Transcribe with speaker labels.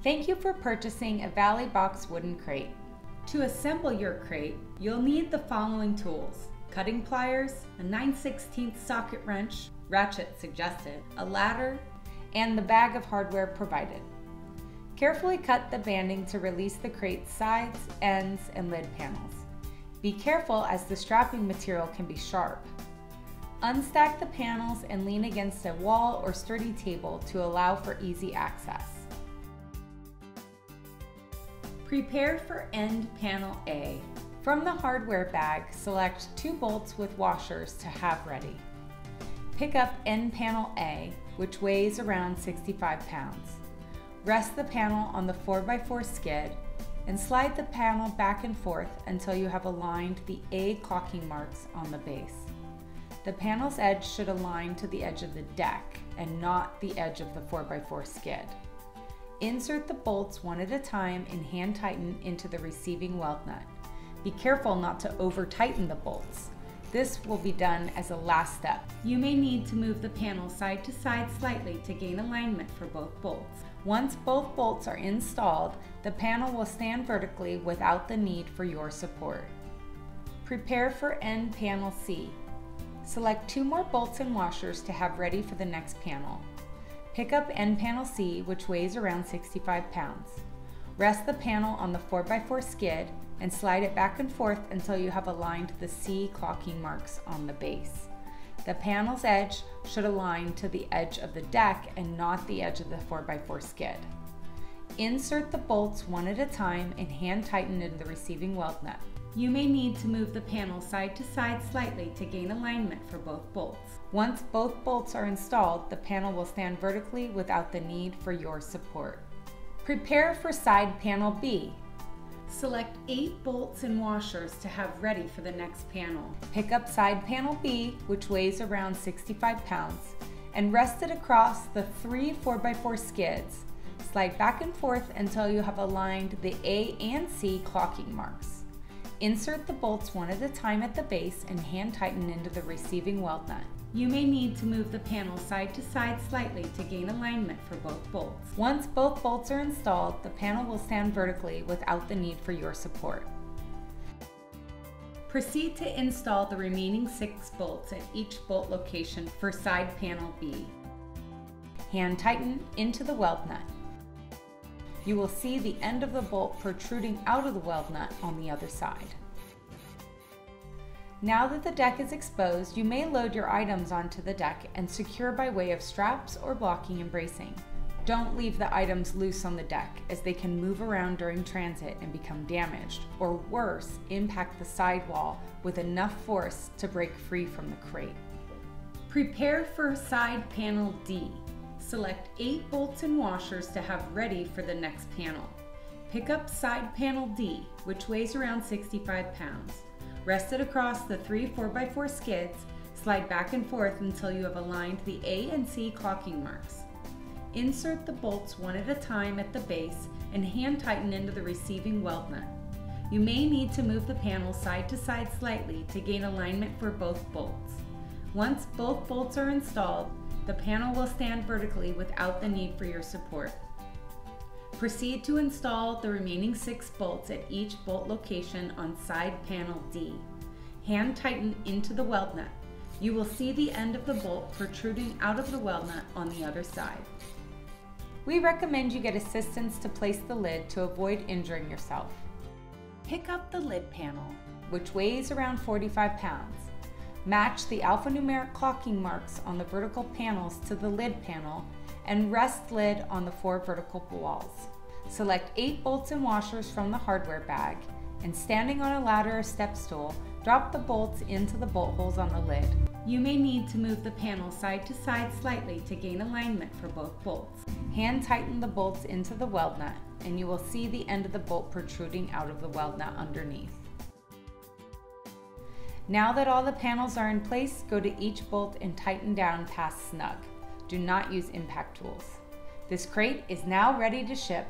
Speaker 1: Thank you for purchasing a Valleybox wooden crate. To assemble your crate, you'll need the following tools: cutting pliers, a 9/16 socket wrench, ratchet suggested, a ladder, and the bag of hardware provided. Carefully cut the banding to release the crate's sides, ends, and lid panels. Be careful as the strapping material can be sharp. Unstack the panels and lean against a wall or sturdy table to allow for easy access. Prepare for end panel A. From the hardware bag, select 2 bolts with washers to have ready. Pick up end panel A, which weighs around 65 pounds. Rest the panel on the 4x4 skid and slide the panel back and forth until you have aligned the A caulking marks on the base. The panel's edge should align to the edge of the deck and not the edge of the 4x4 skid. Insert the bolts one at a time and hand tighten into the receiving weld nut. Be careful not to over tighten the bolts. This will be done as a last step. You may need to move the panel side to side slightly to gain alignment for both bolts. Once both bolts are installed, the panel will stand vertically without the need for your support. Prepare for end panel C. Select 2 more bolts and washers to have ready for the next panel. Pick up end panel C, which weighs around 65 pounds. Rest the panel on the 4x4 skid and slide it back and forth until you have aligned the C caulking marks on the base. The panel's edge should align to the edge of the deck and not the edge of the 4x4 skid. Insert the bolts one at a time and hand tighten into the receiving weld nut. You may need to move the panel side to side slightly to gain alignment for both bolts. Once both bolts are installed, the panel will stand vertically without the need for your support. Prepare for side panel B. Select 8 bolts and washers to have ready for the next panel. Pick up side panel B, which weighs around 65 pounds, and rest it across the 3 4x4 skids. Slide back and forth until you have aligned the A and C caulking marks. Insert the bolts one at a time at the base and hand tighten into the receiving weld nut. You may need to move the panel side to side slightly to gain alignment for both bolts. Once both bolts are installed, the panel will stand vertically without the need for your support. Proceed to install the remaining 6 bolts at each bolt location for side panel B. Hand tighten into the weld nut. You will see the end of the bolt protruding out of the weld nut on the other side. Now that the deck is exposed, you may load your items onto the deck and secure by way of straps or blocking and bracing. Don't leave the items loose on the deck, as they can move around during transit and become damaged, or worse, impact the sidewall with enough force to break free from the crate. Prepare for side panel D. Select 8 bolts and washers to have ready for the next panel. Pick up side panel D, which weighs around 65 pounds. Rest it across the 3 4x4 skids, slide back and forth until you have aligned the A and C caulking marks. Insert the bolts one at a time at the base and hand tighten into the receiving weld nut. You may need to move the panel side to side slightly to gain alignment for both bolts. Once both bolts are installed, the panel will stand vertically without the need for your support. Proceed to install the remaining 6 bolts at each bolt location on side panel D. Hand tighten into the weld nut. You will see the end of the bolt protruding out of the weld nut on the other side. We recommend you get assistance to place the lid to avoid injuring yourself. Pick up the lid panel, which weighs around 45 pounds. Match the alphanumeric caulking marks on the vertical panels to the lid panel and rest lid on the 4 vertical walls. Select 8 bolts and washers from the hardware bag and, standing on a ladder or step stool, drop the bolts into the bolt holes on the lid. You may need to move the panel side to side slightly to gain alignment for both bolts. Hand tighten the bolts into the weld nut and you will see the end of the bolt protruding out of the weld nut underneath. Now that all the panels are in place, go to each bolt and tighten down past snug. Do not use impact tools. This crate is now ready to ship.